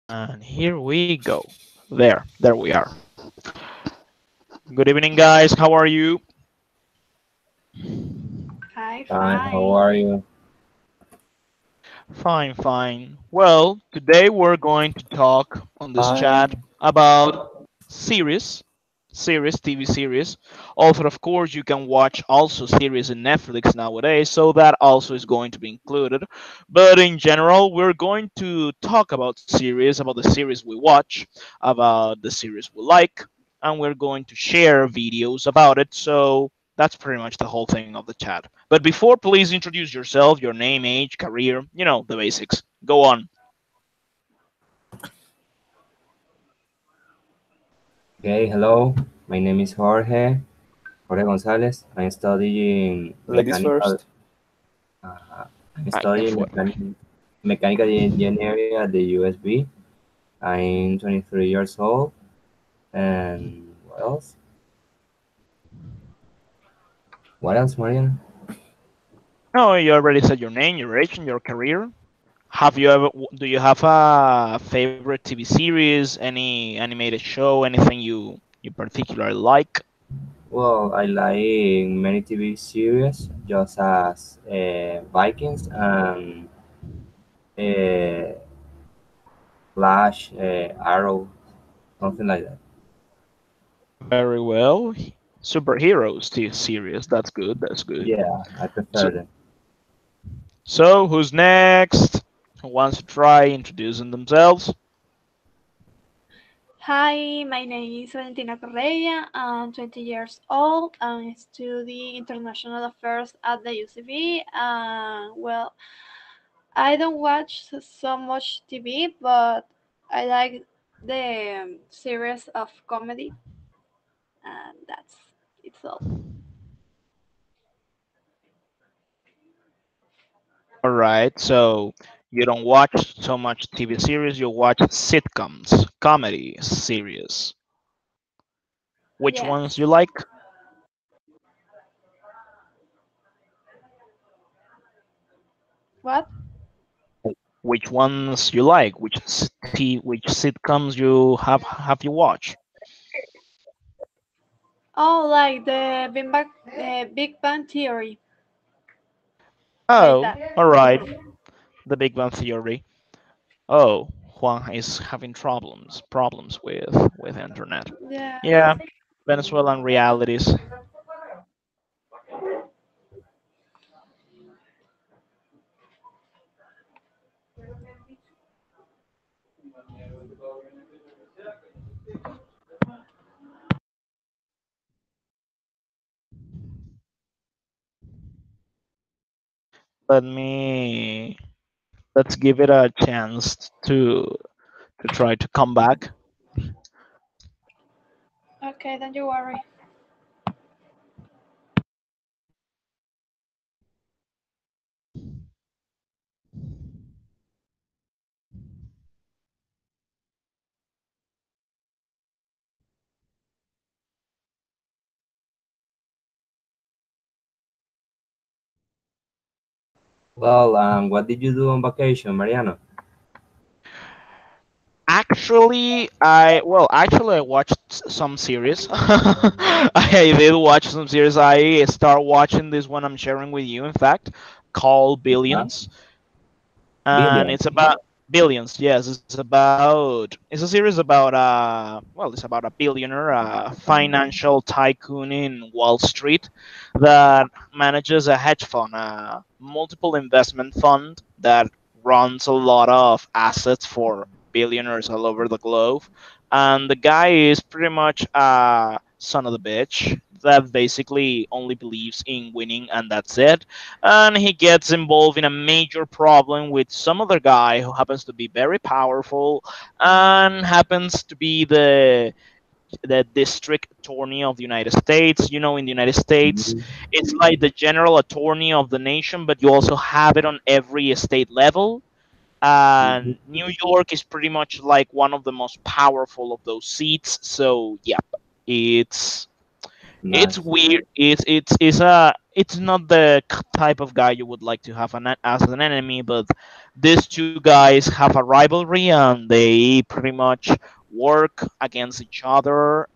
And here we go. There we are. Good evening, guys. How are you? Hi, Hi, how fine. are you? Fine, fine. Well, today we're going to talk on this chat Fine. about series, TV series. Also, of course, you can watch also series in Netflix nowadays, so that also is going to be included. But in general, we're going to talk about the series we watch, about the series we like, and we're going to share videos about it. So that's pretty much the whole thing of the chat. But before, please introduce yourself, your name, age, career, the basics. Go on. Okay, hello. My name is Jorge Gonzalez. I'm studying Ladies mechanical. first. Uh, I'm I go studying for it. mechanical engineering at the USB. I'm 23 years old. And what else? What else, Marian? No, you already said your name, your age, and your career. Do you have a favorite TV series, any animated show, anything you particularly like? Well, I like many TV series, just as Vikings and uh, Flash, Arrow, something like that. Very well. Superheroes TV series. That's good. That's good. Yeah, I So, prefer them. who's next? Who wants to try introducing themselves? Hi, my name is Valentina Correia. I'm 20 years old. I'm studying international affairs at the UCB. Well, I don't watch so much TV, but I like the series of comedy, and that's it's all. All right. So you don't watch so much TV series. You watch sitcoms, comedy series. Which ones Yes. you like? What? Which ones you like? Which sitcoms you have you watched? Oh, like the Big Bang Theory, like Oh, that. all right. The Big Bang Theory. Oh, Juan is having problems with internet. Yeah. Yeah, Venezuelan realities. Let me let's give it a chance to try to come back. Okay, don't you worry. Well, what did you do on vacation, Mariano? Actually, I watched some series. I did watch some series. I start watching this one I'm sharing with you. In fact, called Huh? Billions, and Billion. it's about billions. Yes, it's a series about it's about a billionaire, a financial tycoon in Wall Street that manages a hedge fund, a multiple investment fund that runs a lot of assets for billionaires all over the globe. And the guy is pretty much a son of the bitch that basically only believes in winning and that's it. And he gets involved in a major problem with some other guy who happens to be very powerful and happens to be the district attorney of the United States. In the United States, Mhm. it's like the general attorney of the nation, but you also have it on every state level. Mhm. And New York is pretty much like one of the most powerful of those seats. So, yeah, it's Nice. weird. It's it's not the type of guy you would like to have as an enemy, but these two guys have a rivalry and they pretty much work against each other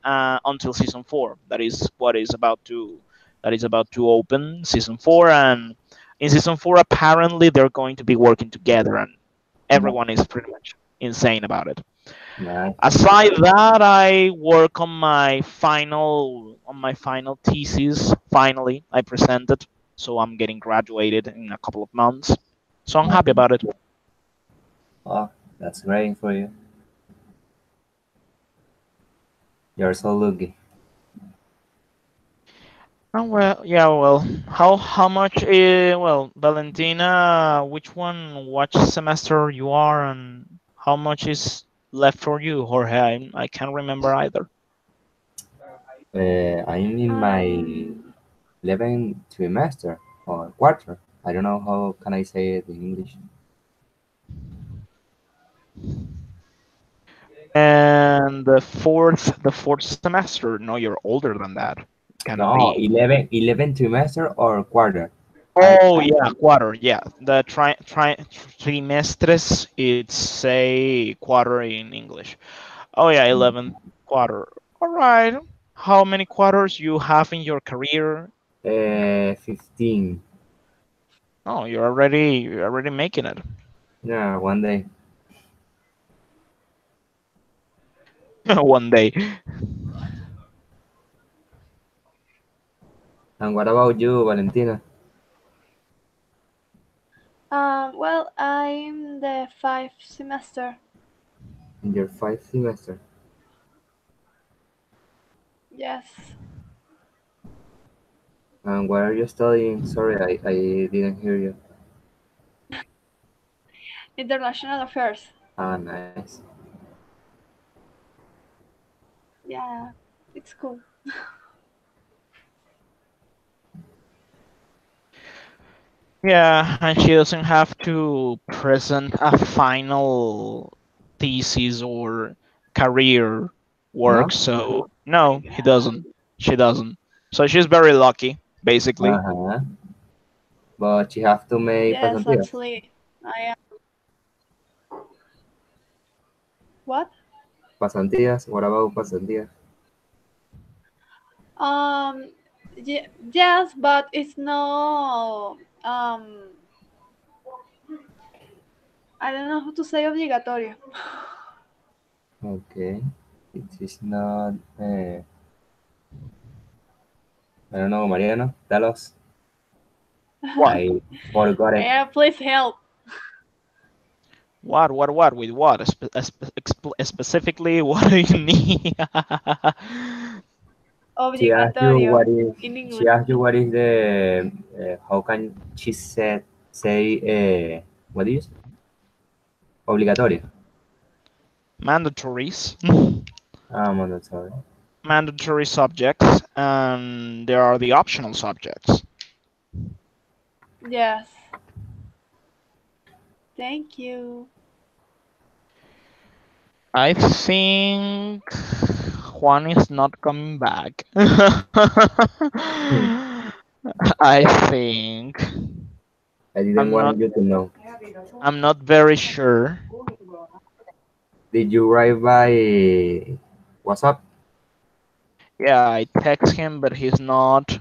until season 4. That is what is about to open season 4, and in season 4 apparently they're going to be working together, and everyone is pretty much insane about it. Nice. Aside that, I work on my final thesis. Finally, I presented, so I'm getting graduated in a couple of months. So I'm happy Okay. about it. Oh, that's great for you. You're so lucky. Oh, well, yeah, well, how much? Well, Valentina, which one? What semester you are, and how much is left for you, Jorge? I can't remember either. I'm in my Um, 11th trimester or quarter. I don't know how can I say it in English. And the fourth semester. No, you're older than that. Cannot No, be. 11 trimester or quarter. Oh I yeah, quarter. Yeah, the trimestres. It's say quarter in English. Oh yeah, 11th quarter. All right. How many quarters you have in your career? 15. Oh, you're already making it. Yeah, one day. One day. And what about you, Valentina? well, I'm the fifth semester. In your 5th semester? Yes, And what are you studying? Sorry, I didn't hear you. international affairs. Ah, nice. Yeah, it's cool. Yeah, and she doesn't have to present a final thesis or career No? work, so no, he doesn't. She doesn't. So she's very lucky, basically. Uh-huh. But you have to make Yes, pasantías. actually, I am. What? Pasantías? What about pasantías? Um, yes, but it's no. I don't know how to say obligatorio. Okay. It is not. I don't know, Mariano. Tell us. What? I forgot it. Yeah, please help. What? With what? Specifically, what do you need? She asked you Obligatorio what is. in She English. asked you what is the. How can she said say? What do you say? Obligatorio. Mandatories. Mandatory. Mandatory subjects, and there are the optional subjects. Yes. Thank you. I think Juan is not coming back. Hmm. I think. I didn't I'm not want you to know. I'm not very sure. Did you write by WhatsApp? Yeah, I text him, but he's not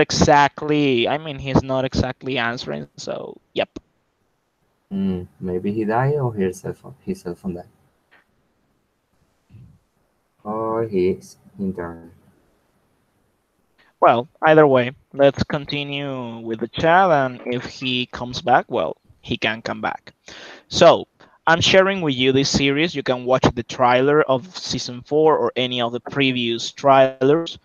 exactly, I mean, he's not exactly answering, so yep. Maybe he died or his cell phone died. Or his internet. Well, either way, let's continue with the chat, and if he comes back, well, he can come back. So, I'm sharing with you this series. You can watch the trailer of season 4 or any of the previous trailers.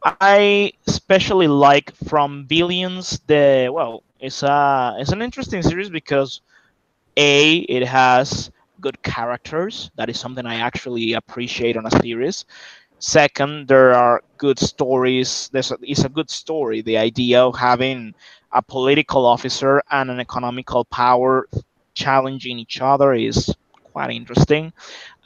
I especially like From Billions. It's an interesting series because it has good characters. That is something I actually appreciate on a series. Second, there are good stories. It's a good story. The idea of having a political officer and an economical power challenging each other is quite interesting.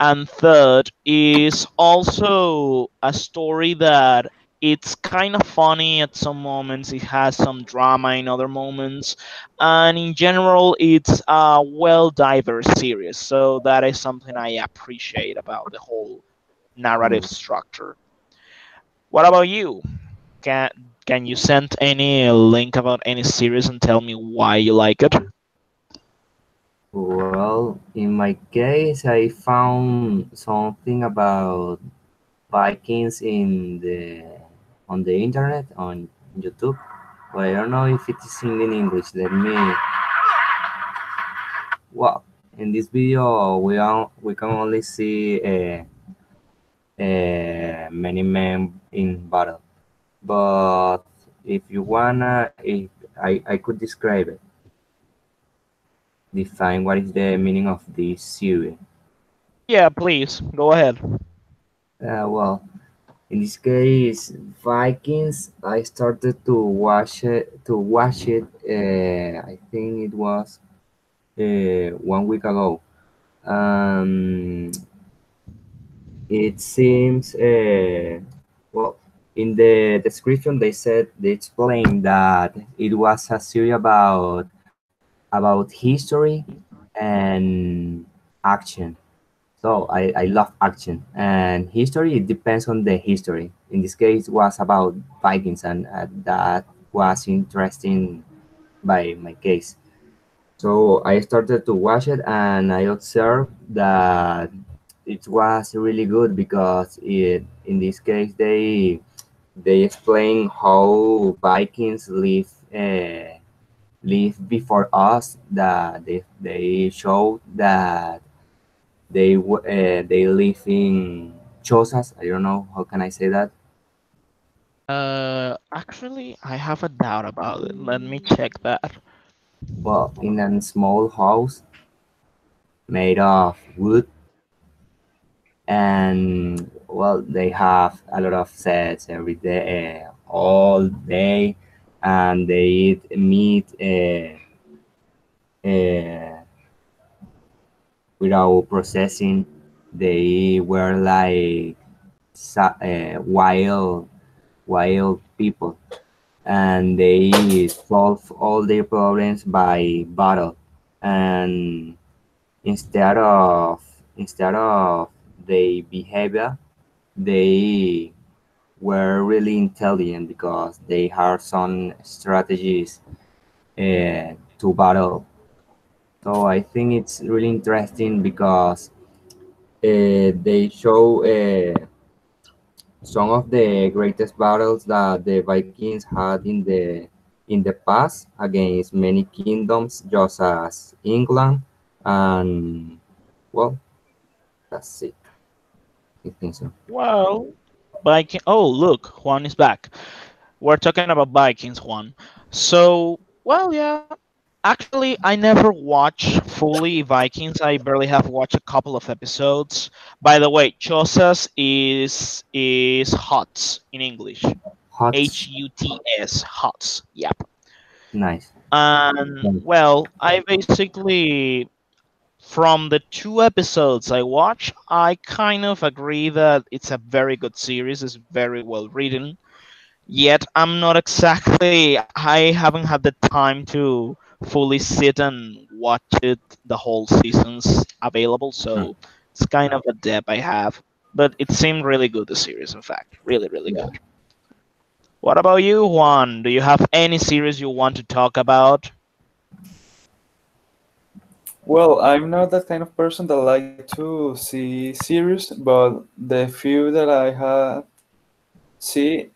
And third is also a story that It's kind of funny at some moments. It has some drama in other moments, and in general, it's a well diverse series. So that is something I appreciate about the whole narrative Mm. structure. What about you? Can can you send any link about any series and tell me why you like it? Well, in my case, I found something about Vikings in the on the internet on YouTube, but I don't know if it is in English. Let me. Well, in this video, we can only see many men in battle, but if you wanna, if I could describe it, define what is the meaning of this series. Yeah, please go ahead. Well, in this case, Vikings. I started to watch it. I think it was 1 week ago. Um, it seems well. In the description, they explained that it was a series about history and action. So I love action and history. It depends on the history. In this case, was about Vikings, and that was interesting by my case. So I started to watch it, and I observed that it was really good because in this case they explain how Vikings live before us. That they show that they live in chozas. I don't know how can I say that. Actually, I have a doubt about it. Let me check that. Well, in a small house made of wood, and well, they have a lot of sets every day, all day, and they eat meat uh, without processing. They were like wild people, and they solve all their problems by battle. And instead of their behavior, they were really intelligent because they have some strategies to battle. So I think it's really interesting because they show some of the greatest battles that the Vikings had in the past against many kingdoms, just as England, and well, that's it. I think so. Well, Viking. Oh, look, Juan is back. We're talking about Vikings, Juan. So, well, yeah. Actually, I never watched fully Vikings. I barely have watched a couple of episodes. By the way, Chosas is huts in English. Huts, Huts, huts. Yep. nice. And well, I basically from the two episodes I watched, I kind of agree that it's a very good series. It's very well written. Yet I'm not exactly. I haven't had the time to fully sit and watch it. The whole seasons available, Mm, so it's kind of a dip I have. But it seemed really good. The series, in fact, really, really yeah. good. What about you, Juan? Do you have any series you want to talk about? Well, I'm not that kind of person that like to see series, but the few that I had see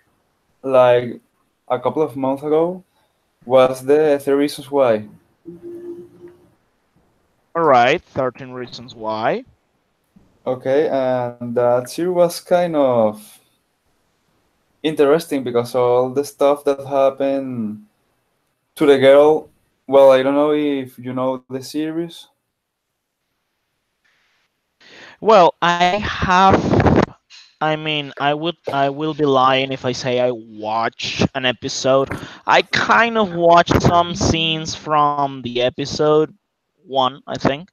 like a couple of months ago was the Three Reasons Why. All right, 13 Reasons Why. Okay, and that series was kind of interesting because all the stuff that happened to the girl. Well, I don't know if you know the series. Well, I have. I mean, I will be lying if I say I watched an episode. I kind of watched some scenes from the episode one, I think.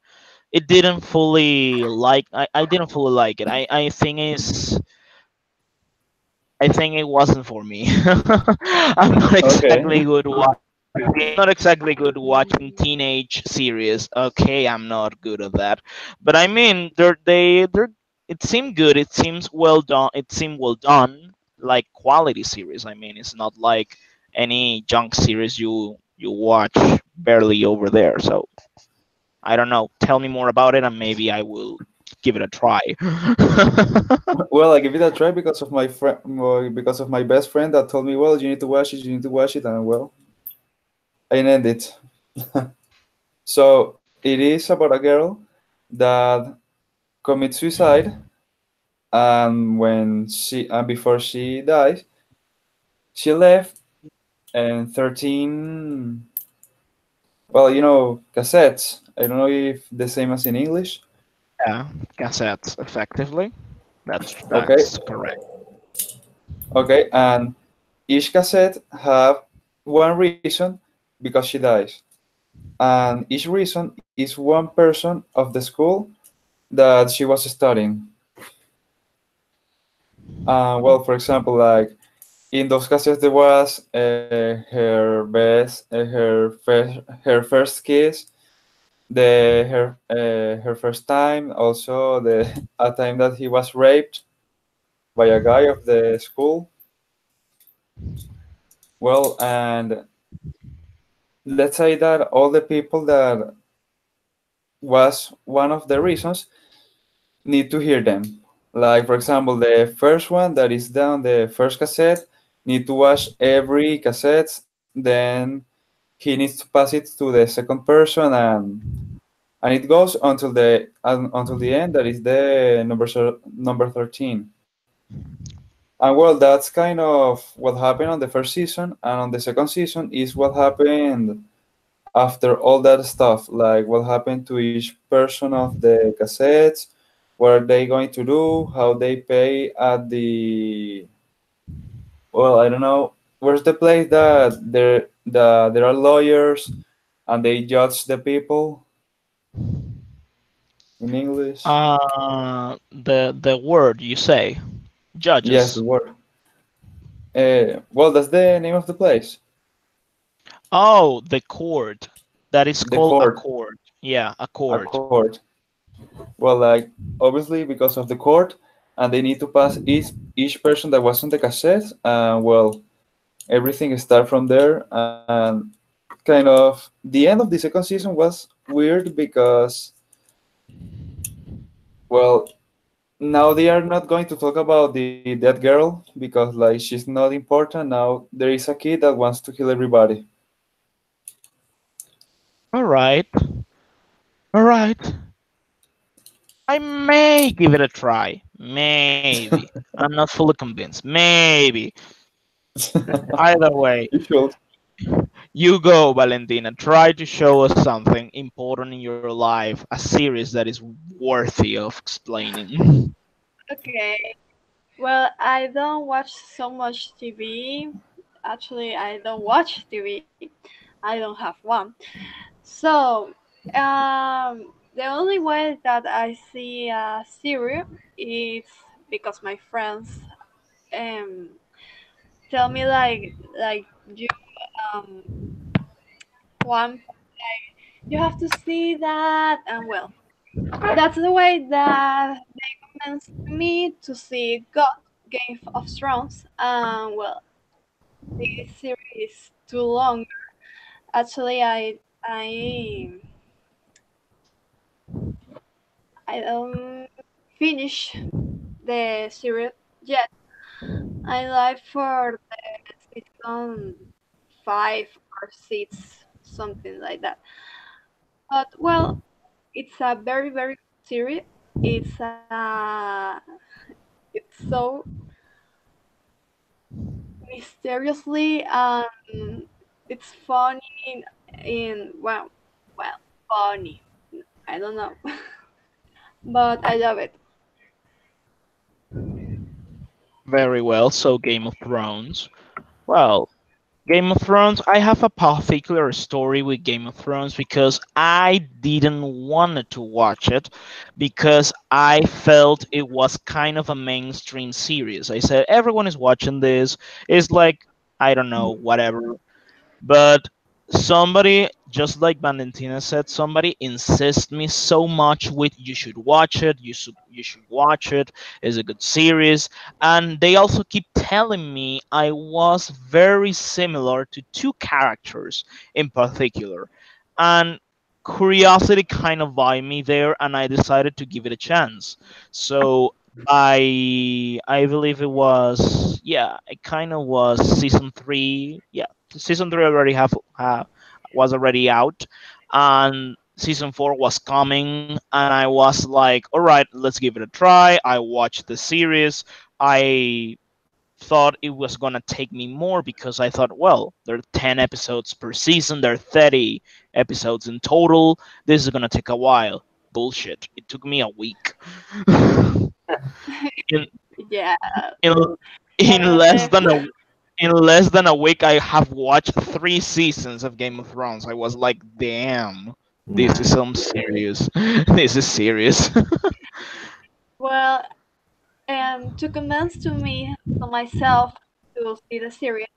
It didn't fully like I didn't fully like it. I think it's I think it wasn't for me. I'm not Okay. exactly good. I'm not exactly good watching teenage series. Okay, I'm not good at that. But I mean, they're. It seemed good. It seems well done. It seemed well done, like quality series. I mean, it's not like any junk series you watch barely over there. So I don't know. Tell me more about it, and maybe I will give it a try. Well, I give it a try because of my friend, because of my best friend that told me, well, you need to watch it, you need to watch it, and well, I named it. So it is about a girl that commits suicide, and before she dies, she left and 13, well, cassettes. I don't know if the same as in English. Yeah, cassettes, effectively. Okay, That's correct. okay, and each cassette have one reason because she dies, and each reason is one person of the school that she was studying. Well, for example, like in those cassettes, there was her first kiss, her first time, also the a time that he was raped by a guy of the school. Well, and let's say that all the people that was one of the reasons need to hear them. Like for example, the first one that is down the first cassette need to watch every cassette. Then he needs to pass it to the second person, and it goes until the end. That is the number 13. And well, that's kind of what happened on the first season, and on the second season is what happened after all that stuff, like what happened to each person of the cassettes, what are they going to do, how they pay at the, well, I don't know, where's the place that there are lawyers and they judge the people in English. The word you say, Yes, judges. the word. Well, that's the name of the place, Oh, the court. That is the called a court, court. Yeah, a a court. court. Well, like obviously because of the court, and they need to pass each person that was on the cassette. Well, everything start from there, and kind of the end of the second season was weird because, well, now they are not going to talk about the that girl because like she's not important. Now there is a kid that wants to kill everybody. All right. All right. I may give it a try. Maybe. I'm not fully convinced. Maybe. Either way, You should. you go, Valentina. Try to show us something important in your life, a series that is worthy of explaining. Okay. Well, I don't watch so much TV. Actually, I don't watch TV. I don't have one. So, the only way that I see a series is because my friends um tell me like you um one you have to see that, and well, that's the way that recommends me to see God Game of Thrones. Well, this series is too long. Actually, I don't finish the series yet. I like for the season 5 or 6, something like that. But well, it's a very good series. It's it's so mysteriously, it's funny in well funny. I don't know, but I love it. Very well. So, Game of Thrones. Well, Game of Thrones, I have a particular story with Game of Thrones because I didn't want to watch it because I felt it was kind of a mainstream series. I said, everyone is watching this. It's like, I don't know, whatever. But somebody, just like Valentina said, somebody insist me so much with you should watch it, you should watch it. It's a good series, and they also keep telling me I was very similar to two characters in particular, and curiosity kind of by me there, and I decided to give it a chance. So I believe it was, yeah, it kind of was season 3. Yeah, season 3 already was already out, and season 4 was coming, and I was like, all right, let's give it a try. I watched the series. I thought it was gonna take me more because I thought, well, there are 10 episodes per season, there are 30 episodes in total. This is gonna take a while. Bullshit, it took me a week. in, Yeah. in in less Uh, than a in less than a week, I have watched 3 seasons of Game of Thrones. I was like, damn, this is Nice. some serious. This is serious. well, to convince to me to myself to see the series,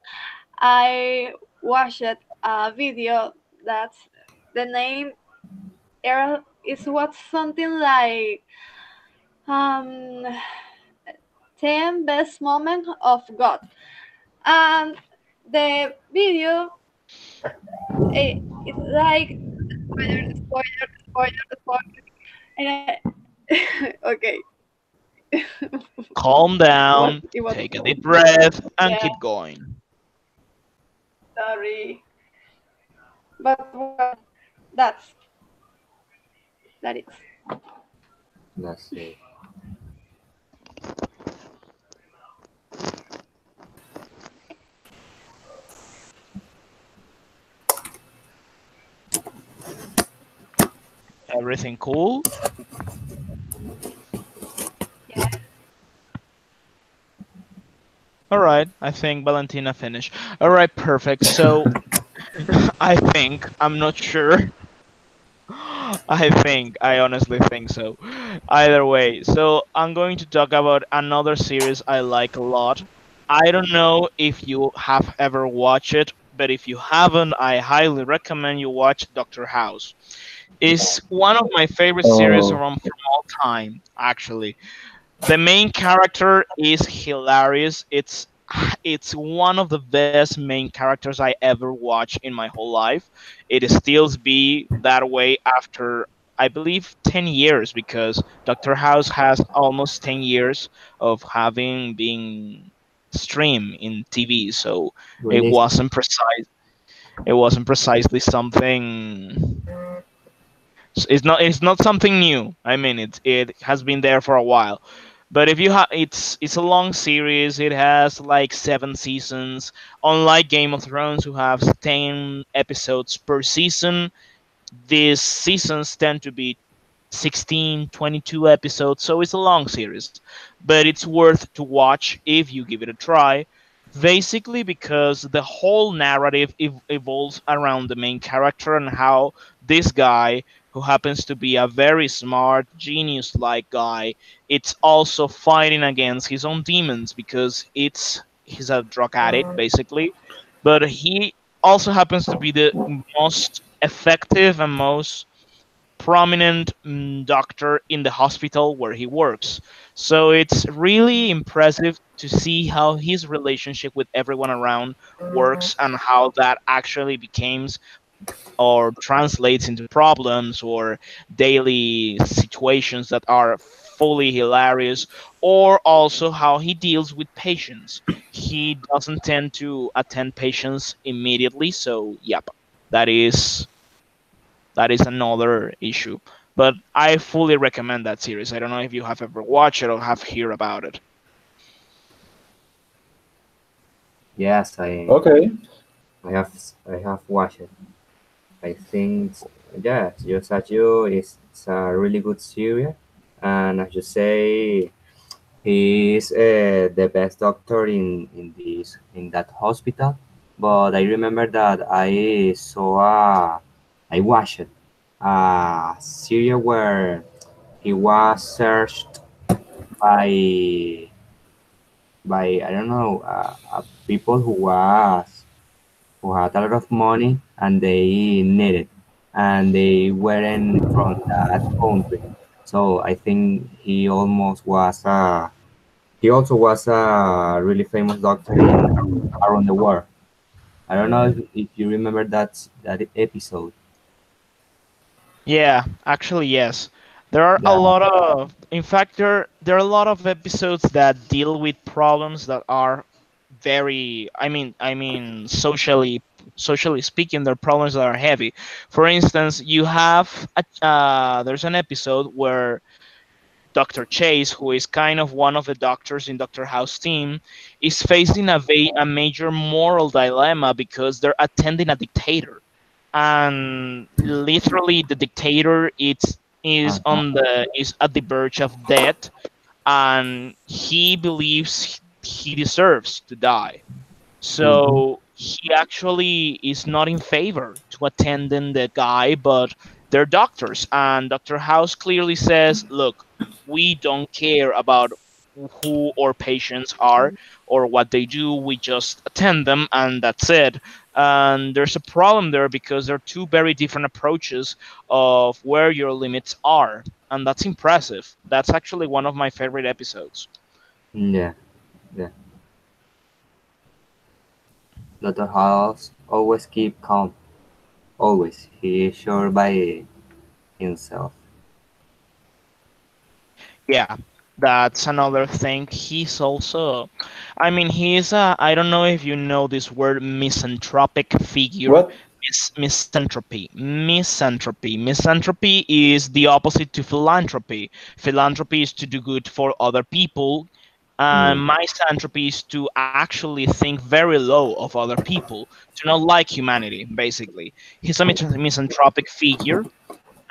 I watched a video that's the name era is what something like um 10 best moments of God, and the video it's like spoiler, spoiler, spoiler, and okay, Calm down, it was take a deep breath, and yeah, keep going. sorry, but well, that's that is. That's it. Everything cool? Yeah. All right, I think Valentina finished. All right, perfect. So I think, I'm not sure. I honestly think so. Either way, so I'm going to talk about another series I like a lot. I don't know if you have ever watched it, but if you haven't, I highly recommend you watch Doctor House. It's one of my favorite series Oh, from all time, actually. The main character is hilarious. It's one of the best main characters I ever watched in my whole life. It still be that way after, I believe, 10 years, because Dr. House has almost 10 years of having been streamed in TV. So it really? wasn't precise. It wasn't precisely something. It's not something new. I mean, it has been there for a while. But if you have, it's a long series. It has like 7 seasons. Unlike Game of Thrones, who have 10 episodes per season, these seasons tend to be 16, 22 episodes, so it's a long series. But it's worth to watch if you give it a try. Basically, because the whole narrative evolves around the main character and how this guy, who happens to be a very smart, genius like guy, it's also fighting against his own demons because he's a drug addict, basically. But he also happens to be the most effective and most prominent doctor in the hospital where he works. So it's really impressive to see how his relationship with everyone around works and how that actually becomes or translates into problems or daily situations that are fully hilarious, or also how he deals with patients. He doesn't tend to attend patients immediately, so yep, that is that is another issue. But I fully recommend that series. I don't know if you have ever watched it or have heard about it. Yes, Okay. I have watched it. I think yes, just as you, it's a really good series, and as you say, he is the best doctor in that hospital. but I remember that I watched a series where he was searched by I don't know, people who had a lot of money and they needed, and they weren't from that country. So I think he also was a really famous doctor in around the world. I don't know if you remember that episode. Yeah, actually, yes. There are a That lot of, in fact, there are a lot of episodes that deal with problems that are very, socially speaking, they're problems that are heavy. For instance, you have there's an episode where Dr. Chase, who is kind of one of the doctors in Dr. House team, is facing a major moral dilemma because they're attending a dictator, and literally the dictator uh-huh. is at the verge of death, and he believes he deserves to die. Hmm. So he actually is not in favor to attending the guy, but they're doctors, and Dr. House clearly says, "Look, we don't care about who our patients are or what they do. We just attend them, and that's it." And there's a problem there because there are two very different approaches of where your limits are, and that's impressive. That's actually one of my favorite episodes. Yeah, yeah. Dr. House always keep calm. Always. He is sure by himself. Yeah, that's another thing. He's also, I don't know if you know this word, misanthropic figure. What? Misanthropy is the opposite to philanthropy. Philanthropy is to do good for other people, Yeah. and misanthropy is to actually think very low of other people, to not like humanity, basically. He's a misanthropic figure,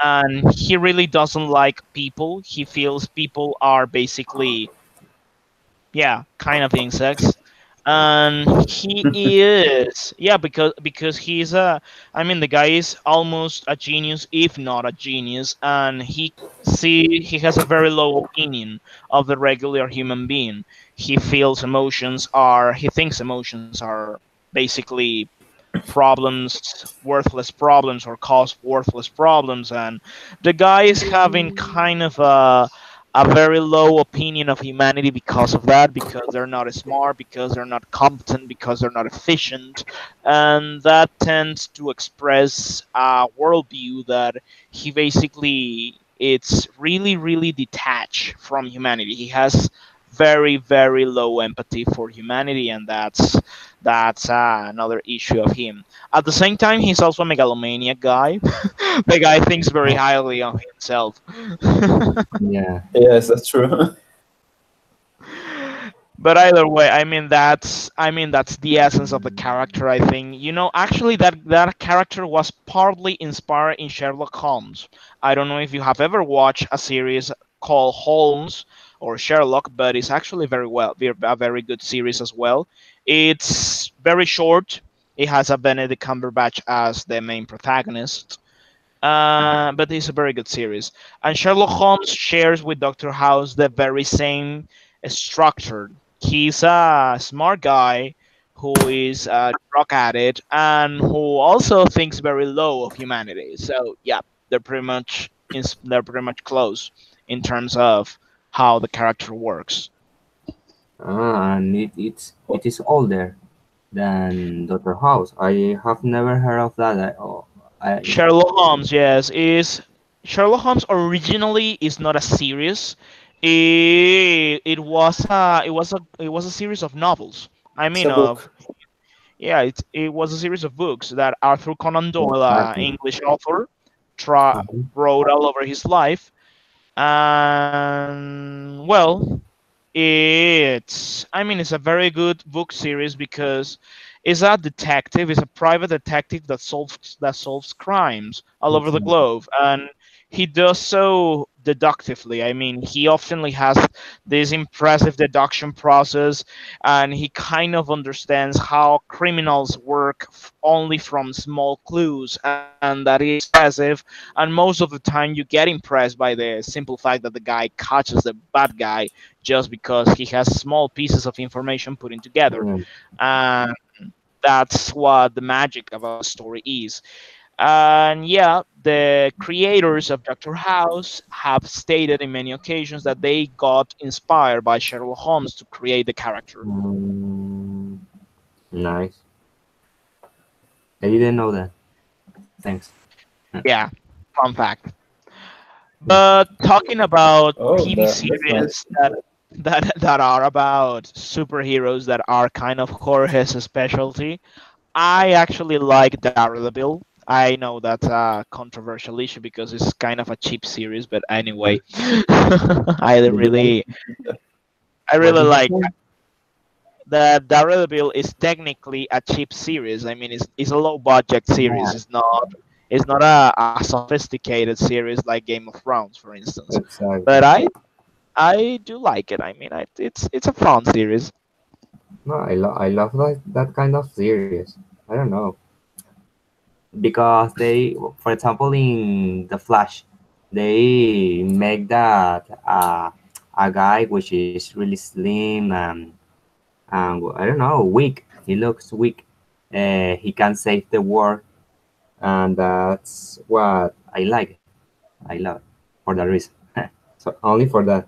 and he really doesn't like people. He feels people are basically, yeah, kind of insects. And he is, yeah, because he's a, the guy is almost a genius, if not a genius, and he has a very low opinion of the regular human being. He thinks emotions are basically worthless problems, or cause worthless problems, and the guy is having kind of a very low opinion of humanity because of that, because they're not smart, because they're not competent, because they're not efficient, and that tends to express a worldview that he basically it's really really detached from humanity. He has very very low empathy for humanity, and that's another issue of him. At the same time, he's also a megalomaniac guy. The guy thinks very highly of himself. Yeah. Yes, that's true. But either way, that's the essence of the character. I think, actually, that character was partly inspired in Sherlock Holmes. I don't know if you have ever watched a series called Holmes or Sherlock, but it's actually a very good series as well. It's very short. It has a Benedict Cumberbatch as the main protagonist, but it's a very good series. And Sherlock Holmes shares with Doctor House the very same structure. He's a smart guy who is a drug addict and who also thinks very low of humanity. So yeah, they're pretty much close in terms of how the character works. And it is older than Dr. House. I have never heard of that. Sherlock Holmes, yes, is Sherlock Holmes originally is not a series. It was a series of novels. I It's mean a of book. Yeah, it was a series of books that Arthur Conan Doyle, Exactly. English author, tra- Uh-huh. wrote all over his life. And well, it's a very good book series because it's a private detective that solves crimes all over the Exactly. globe, and he does so deductively. I mean, he often has this impressive deduction process, and he kind of understands how criminals work only from small clues, and that is impressive. And most of the time, you get impressed by the simple fact that the guy catches the bad guy just because he has small pieces of information putting together. Hmm. And that's what the magic about the story is. And yeah, the creators of Dr. House have stated in many occasions that they got inspired by Sherlock Holmes to create the character. Mm, nice. I didn't know that. Thanks. Yeah, fun fact. Hmm. But talking about Oh, TV that's nice. series that are about superheroes that are kind of Jorge's specialty, I actually like Daredevil. I know that's a controversial issue because it's kind of a cheap series, but anyway, Did you like? I What really did you like say? that. Daredevil is technically a cheap series. I mean, it's a low budget series. Yeah, It's not a sophisticated series like Game of Thrones, for instance. exactly. But I do like it. I mean, it's a fun series. No, I love that kind of series. I don't know because they, for example, in the Flash, they make that a guy which is really slim and I don't know, weak. He looks weak. He can save the world, and that's what I like. I love it for that reason. So only for that.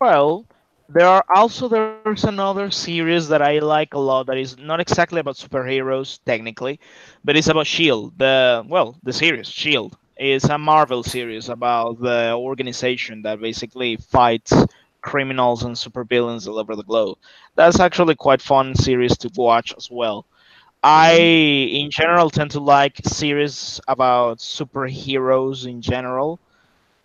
Well, there's another series that I like a lot that is not exactly about superheroes technically, but it's about Shield. The series Shield is a Marvel series about the organization that basically fights criminals and supervillains all over the globe. That's actually quite fun series to watch as well. I Mm, in general tend to like series about superheroes in general.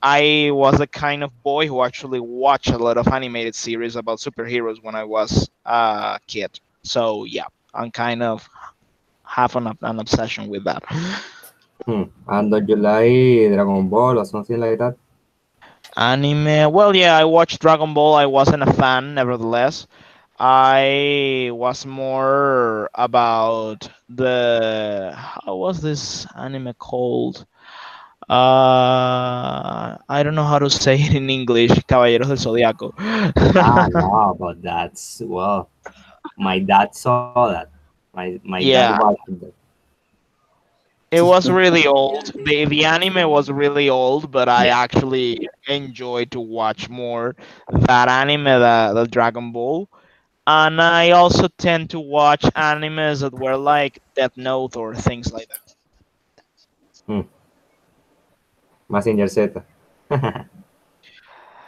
I was the kind of boy who actually watched a lot of animated series about superheroes when I was a kid. So yeah, I'm kind of have an obsession with that. And don't you like Dragon Ball or something like that? Anime. Well, yeah, I watched Dragon Ball. I wasn't a fan, nevertheless. I was more about the how was this anime called? I don't know how to say it in English. Caballeros del Zodiaco. Ah, no, but that's well. My dad saw that. My dad Yeah, watched that. it was really Yeah. old. The anime was really old, but I Yeah. actually enjoyed to watch more that anime, the Dragon Ball. And I also tend to watch animes that were like Death Note or things like that. Hmm. Mazinger Z.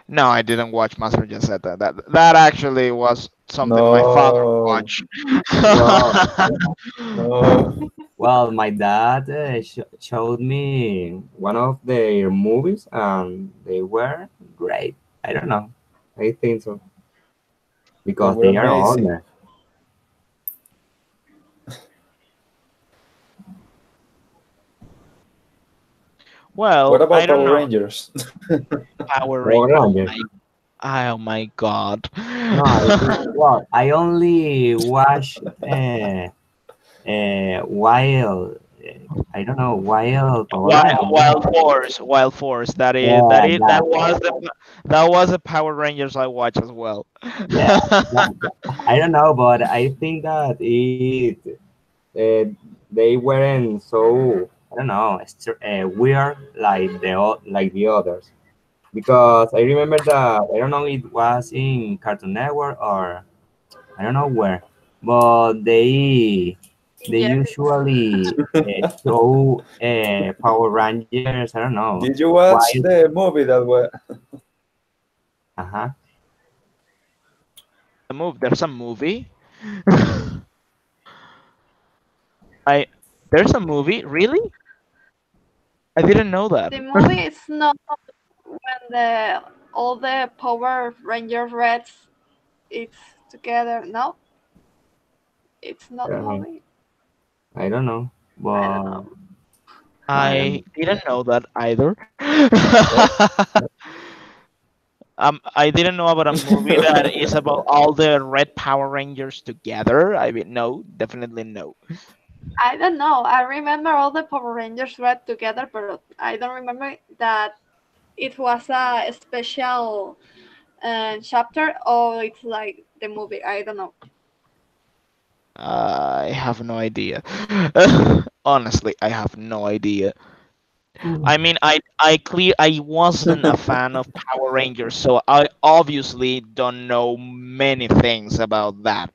No, I didn't watch Master Jet. That actually was something my father No, watched. Well, no. well, my dad showed me one of their movies, and they were great. I don't know. I think so They because were they are amazing. older. What Well, I about don't Power know. Rangers? Power Power Rangers. Rangers. Oh my god. No, well, I only watch Wild. I don't know, Wild Power Rangers. Wild Force. Yeah, that. That was the Power Rangers I watched as well. Yeah, I don't know, but I think that uh, they weren't so I don't know weird like like the others because I remember that I don't know it was in Cartoon Network or I don't know where, but they Yeah. usually show Power Rangers. I don't know Did you why. watch the movie that was? Uh huh. There's a movie. I there's a movie. Really? I didn't know that. The movie is not when the all the Power Ranger Reds it's together. No, it's not Uh, movie. I don't know, I don't but know. I don't I didn't know that either. What? I didn't know about a movie that is about all the Red Power Rangers together. I mean, no, definitely no. I don't know. I remember all the Power Rangers were together, but I don't remember that it was a special chapter or it's like the movie. I don't know. I have no idea. Honestly, I have no idea. I mean, I wasn't a fan of Power Rangers, so I obviously don't know many things about that.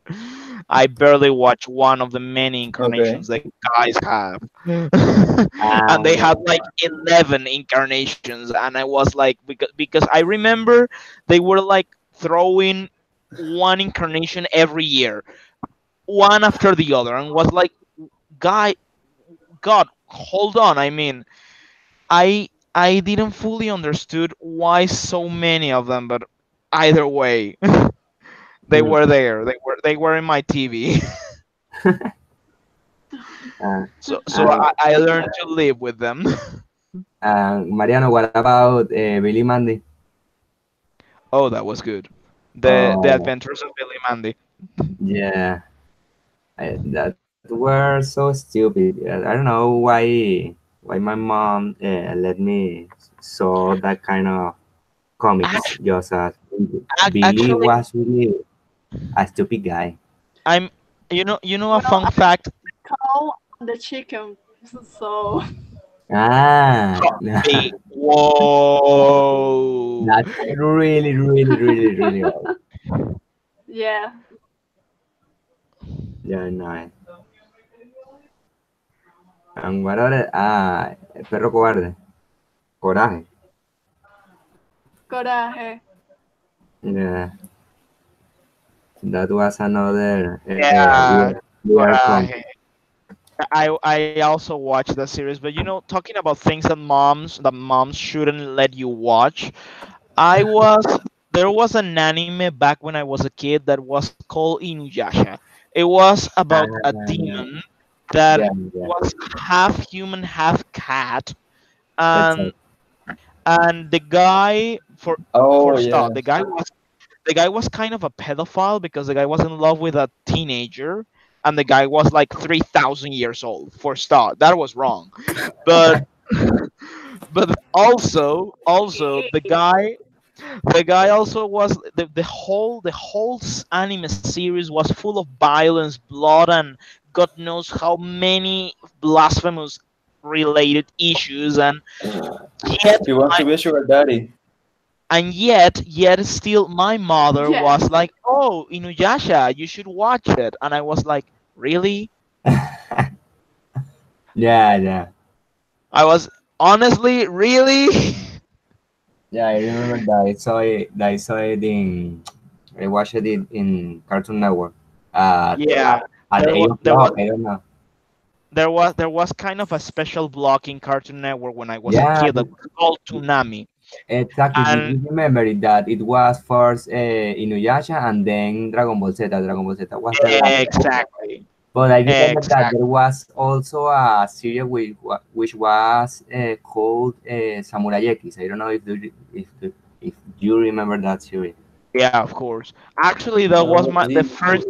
I barely watch one of the many Okay. incarnations the guys have, and they had well, like 11 incarnations, and I was like, because I remember they were like throwing one incarnation every year, one after the other, and was like, guy, God, hold on. I mean, I didn't fully understood why so many of them, but either way, they hmm, were there. They were in my TV. uh, So and, I learned to live with them. Mariano, what about Billy Mandy? Oh, that was good. The Oh, Adventures of Billy Mandy. yeah, that were so stupid. I don't know why my mom let me saw that kind of comics. Actually, Just as Billy actually, was really a stupid guy. I'm. You know a Well, fun fact. cow and the chicken. So Ah, Whoa. that's really, really, really, really old. yeah, Yeah, no. And what other? Ah, el perro cobarde. Coraje. coraje. Yeah, that was another Yeah, weird comic. Coraje. I also watched that series, but talking about things that moms shouldn't let you watch. I was There was an anime back when I was a kid that was called Inuyasha. It was about a Ah, demon that yeah, yeah. was half human, half cat, and Exactly. the guy for Oh start, yeah. the guy was kind of a pedophile because the guy was in love with a teenager, and the guy was like 3,000 years old. For start, that was wrong, but also the guy also was the whole anime series was full of violence, blood, and God knows how many blasphemous related issues, yet He wants my to be a sugar daddy. yet still my mother Yeah, was like, "Oh, Inuyasha, you should watch it," and I was like, "Really?" Yeah, yeah. I was honestly, really. Yeah, I remember that I saw it in I watched it in Cartoon Network at Yeah, at there was eight there o'clock. was I don't know. there was kind of a special block in Cartoon Network when I was a Yeah, kid that was called Toonami. exactly. Did And you remember it, that it was first Inuyasha and then Dragon Ball Z? Dragon Ball Z was the last one. exactly, But I remember that exactly. there was also a series which was called Samurai X. I don't know if you remember that series. Yeah, of course. Actually, that was Oh, my the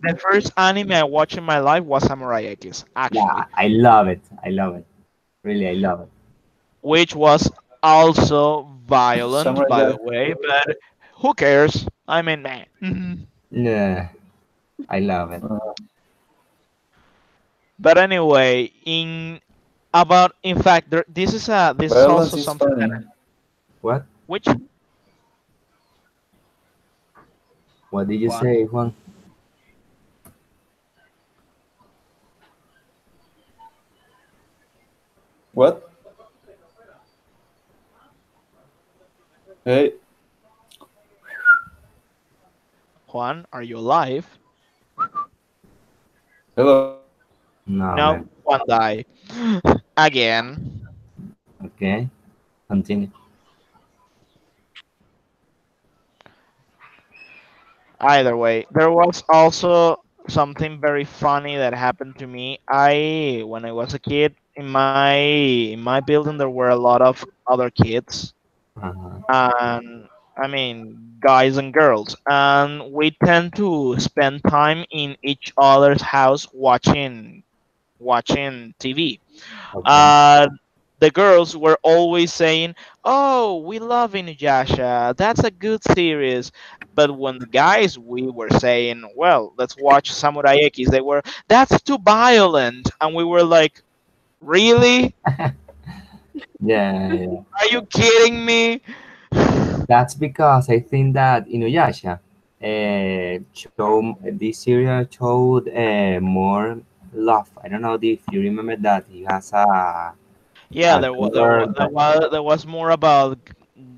the first anime I watched in my life was Samurai X. Yeah, Actually, I love it. I love it. Really, I love it. which was also violent, Samurai by the Jack. way. But who cares? I mean, man. Yeah, I love it. But anyway, in fact, this is Violence also is something that funny. What? which What did you one say, Juan? What? Hey, Juan, are you alive? hello. No, No, man. Juan died again. Okay, continue. Either way, there was also something very funny that happened to me. When I was a kid, in my building there were a lot of other kids, Uh-huh. and I mean guys and girls, and we tend to spend time in each other's house watching TV. Okay. Uh, the girls were always saying, "Oh, we love Inuyasha. That's a good series." But when the guys we were saying, "Well, let's watch Samurai X," they were, "That's too violent," and we were like, "Really? Yeah, yeah. Are you kidding me?" That's because I think that Inuyasha this series showed more love. I don't know if you remember that he has Yeah, a girl that, there was more about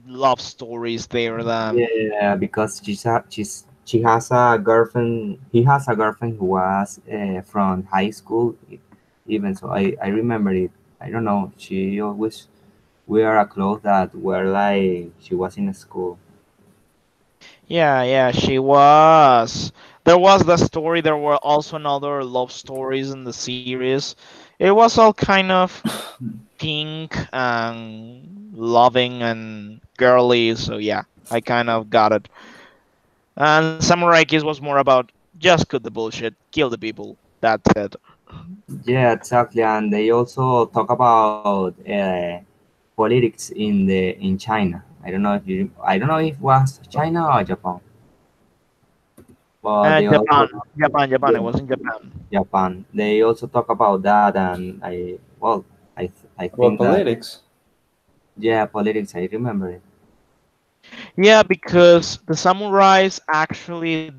love stories there than. yeah, because she has a girlfriend. He has a girlfriend who was from high school. Even so, I remember it. I don't know. She always wear a clothes that were like she was in school. Yeah, yeah, she was. There was the story. There were also another love stories in the series. It was all kind of pink and loving and girly. So yeah, I kind of got it. And Samurai Kiss was more about just cut the bullshit, kill the people. That's it. Yeah, exactly. And they also talk about politics in China. I don't know if it was China or Japan, but they Japan, also Japan. yeah, It was in Japan. Japan. They also talk about that, and I About think that politics. yeah, politics. I remember it. Yeah, because the samurais actually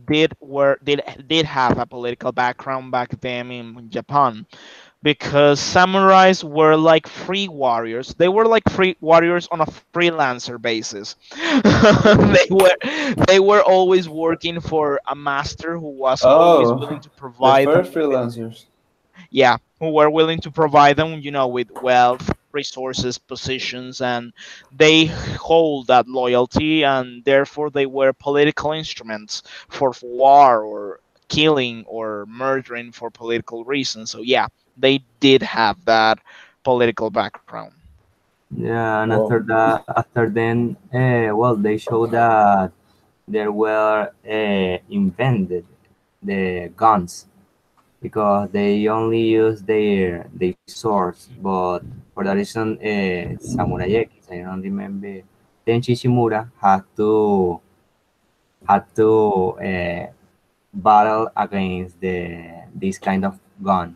did have a political background back then in Japan. Because samurais were like free warriors. They were like free warriors on a freelancer basis. They were always working for a master who was always willing Oh, to the provide them first freelancers. yeah, who were willing to provide them, with wealth, resources, positions, and they hold that loyalty, and therefore they were political instruments for war or killing or murdering for political reasons. So yeah, they did have that political background. Yeah, and Whoa. after then, well, they show that there were invented the guns because they only use their swords. But for that reason, Samurai X, I don't remember. Tenchi Shimura had to battle against this kind of gun.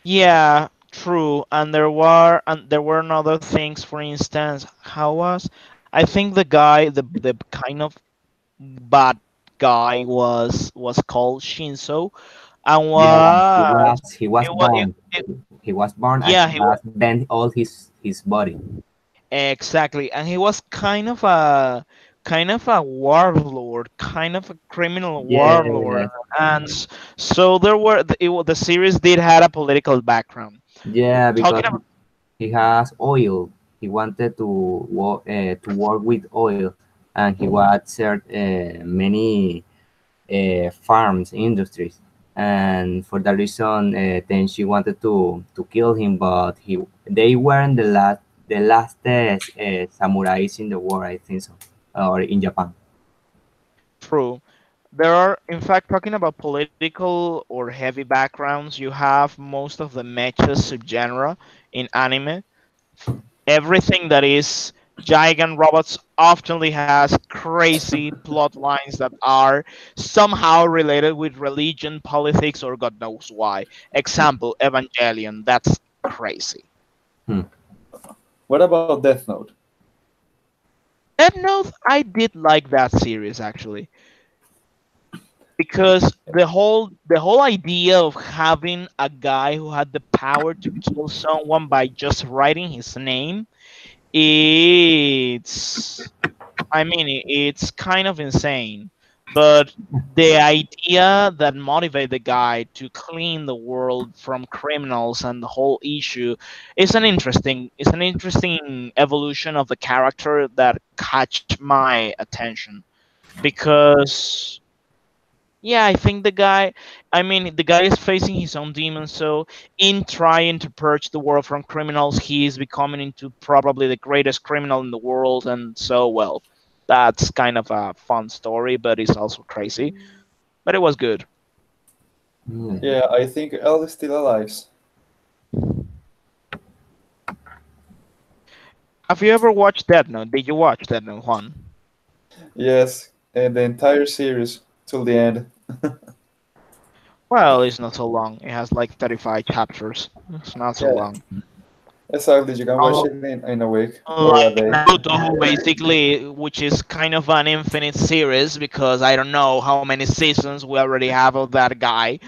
Yeah, true. And there were other things. For instance, how was I think the kind of bad guy was called Shinso, and Yeah, he was was he was it was born. He was born and yeah, he was bent all his body. exactly, and he was kind of a warlord, kind of a criminal warlord, Yeah, and so the series did had a political background. yeah, Talking because he has oil. He wanted to work with oil, and he was many farms industries. And for that reason, then she wanted to kill him, but they weren't the last samurais in the war, I think so, or in Japan. true. There are, in fact, talking about political or heavy backgrounds, you have most of the mecha subgenre in anime. Everything that is giant robots oftenly has crazy plot lines that are somehow related with religion, politics, or God knows why. Example, Evangelion. That's crazy. Hmm. What about Death Note? Death Note, I did like that series actually because the whole idea of having a guy who had the power to kill someone by just writing his name, it's I mean, it's kind of insane, but the idea that motivate the guy to clean the world from criminals and the whole issue is an interesting evolution of the character that catch my attention because Yeah, I think the guy, I mean, the guy is facing his own demons. So, in trying to purge the world from criminals, he is becoming into probably the greatest criminal in the world. And so, well, that's kind of a fun story, but it's also crazy. But it was good. Yeah. Yeah, I think Elle is still alive. Have you ever watched Death Note? Did you watch Death Note, Juan? Yes, and the entire series till the end. Well, it's not so long. It has like 35 chapters. It's not so Yeah, long. exactly. You can watch Oh, it in a week or a like day. Naruto, basically, which is kind of an infinite series because I don't know how many seasons we already have of that guy.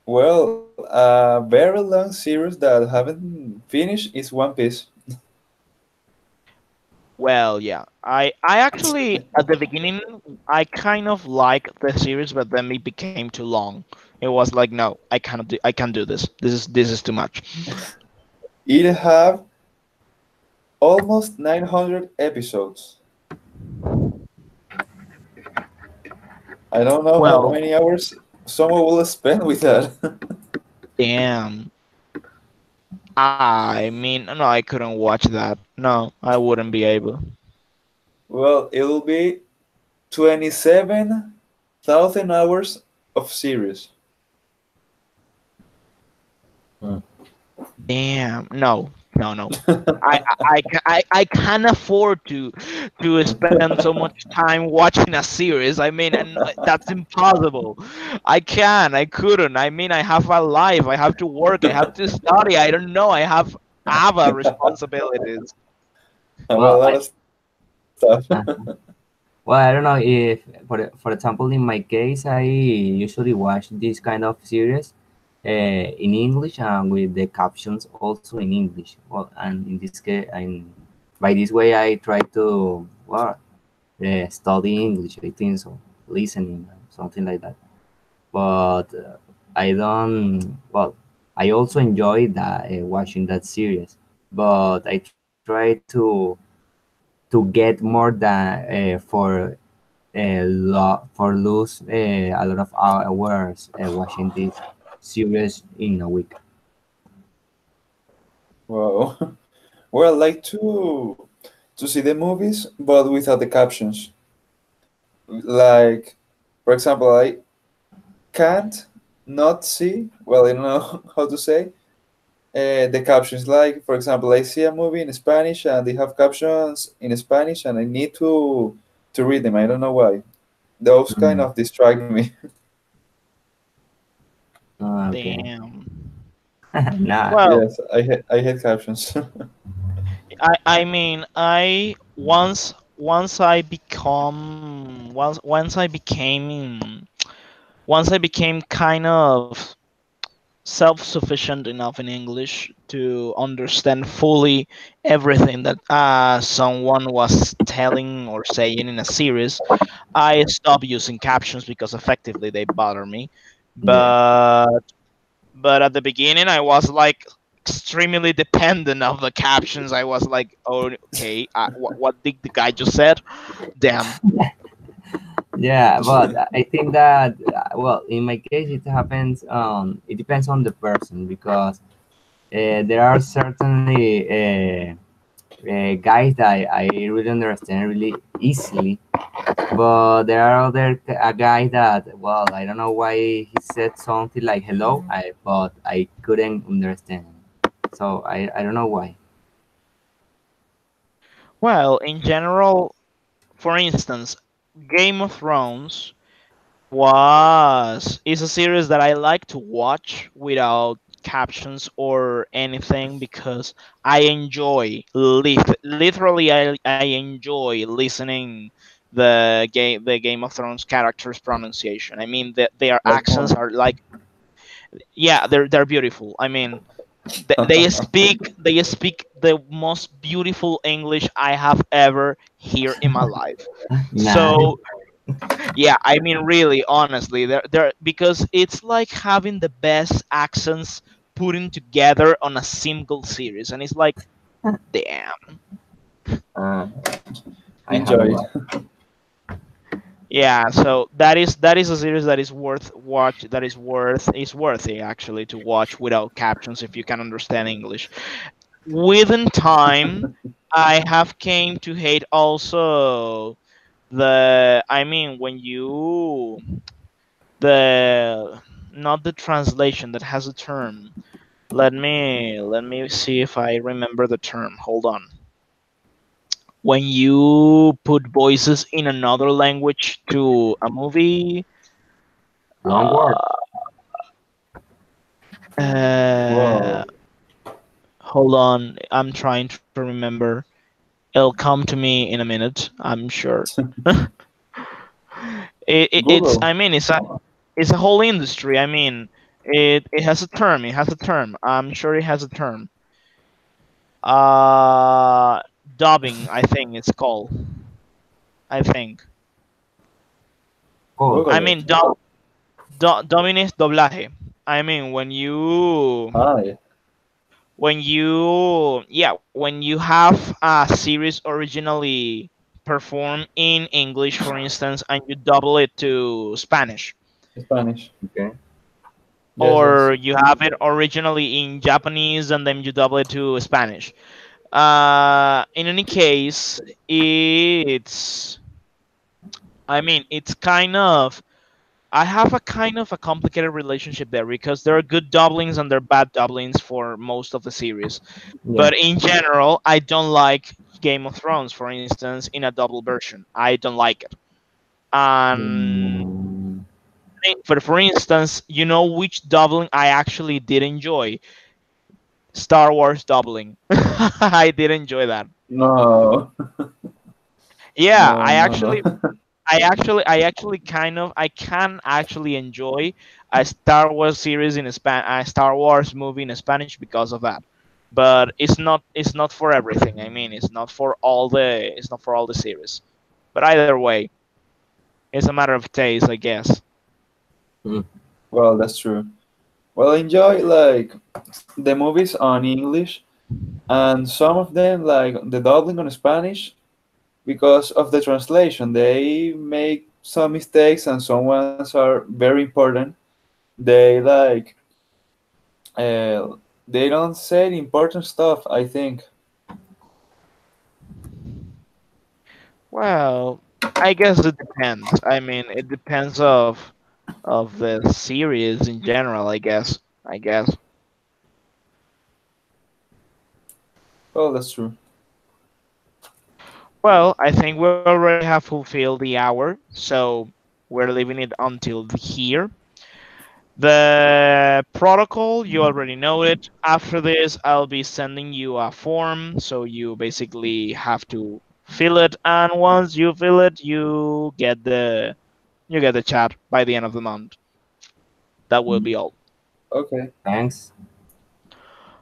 Well, a very long series that haven't finished is One Piece. Well, yeah, I actually at the beginning I kind of liked the series, but then it became too long. It was like, no, I can't do this. This is too much. It have almost 900 episodes. I don't know how Well, many hours someone will spend with that. damn. I mean, no, I couldn't watch that. No, I wouldn't be able. Well, it'll be 27,000 hours of series. Mm. Damn, no, no, no. I can't afford to spend so much time watching a series. I mean, and that's impossible. I couldn't. I mean, I have a life. I have to work. I have to study. I don't know. I have other responsibilities. Have a Well, lot of stuff. uh, well, I don't know if, for example, in my case, I usually watch this kind of series in English and with the captions also in English. Well, and in this case, and by this way, I try to study English. I think so, listening, something like that. But I don't. Well, I also enjoy that watching that series, but I try to get more than for lose a lot of hours watching this series in a week. Wow. Well, I like to see the movies, but without the captions. Like, for example, I can't not see. Well, I don't know how to say the captions. Like, for example, I see a movie in Spanish and they have captions in Spanish, and I need to read them. I don't know why. Those kind Mm. of distract me. Okay. Damn. Nah. Well, Yes, I hate captions. I mean, I once I become once I became kind of self-sufficient enough in English to understand fully everything that someone was telling or saying in a series, I stopped using captions because effectively they bother me. Yeah. But at the beginning, I was like extremely dependent of the captions. I was like, oh, okay, what did the guy just said? Damn. Yeah, but I think that well, in my case, it happens. It depends on the person because there are certainly guys that I really understand really easily, but there are other guys that well, I don't know why he said something like hello, but I couldn't understand. So I don't know why. Well, in general, for instance, Game of Thrones was is a series that I like to watch without captions or anything because I enjoy literally I enjoy listening the Game of Thrones characters pronunciation. I mean their Like accents Juan. are like, yeah, they're beautiful. I mean they speak the most beautiful English I have ever hear in my life. Nice. So yeah, I mean, really, honestly, they're because it's like having the best accents putting together on a single series, and it's like, damn. Uh, I have Enjoy. one. Yeah, so that is a series that is worth watch. That is worthy actually to watch without captions if you can understand English. Within time, I have came to hate also the. I mean, when you the not the translation that has a term. Let me see if I remember the term. Hold on. When you put voices in another language to a movie. Long word. Uh, uh, Well, hold on. I'm trying to remember. It'll come to me in a minute. I'm sure. It's. Google. I mean, it's a whole industry. I mean, it has a term. It has a term. I'm sure it has a term. Uh, Dubbing. I think it's called. I think. Cold. I Google mean, it. dubbing is doblaje. I mean, Hi. when you have a series originally performed in English, for instance, and you double it to Spanish, Spanish. Okay. Yes, or yes. you have it originally in Japanese and then you double it to Spanish. In any case, it's I mean, it's kind of I have a kind of a complicated relationship there because there are good doublings and there are bad doublings for most of the series. Yeah. But in general, I don't like Game of Thrones, for instance, in a double version. I don't like it. And Mm, for instance, you know which doubling I actually did enjoy? Star Wars doubling. I did enjoy that. No, Yeah, no, no, no. I actually kind of I can actually enjoy a Star Wars series in a Star Wars movie in Spanish because of that. But it's not for everything. I mean, it's not for all the series. But either way, it's a matter of taste, I guess. mm, Well, that's true. Well, I enjoy like the movies on English, and some of them like the dubbing on Spanish because of the translation. They make some mistakes, and some ones are very important. They like uh, they don't say the important stuff. I think. Well, I guess it depends. I mean, it depends of the series in general, I guess. I guess. Well, that's true. Well, I think we already have fulfilled the hour, so we're leaving it until here. The protocol, you already know it. After this, I'll be sending you a form, so you basically have to fill it, and once you fill it, you get the chat by the end of the month. That will be all. Okay. thanks.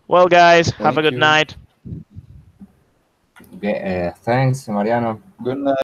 Well, guys, have a Thank good you. night. Okay, thanks, Mariano. Good night.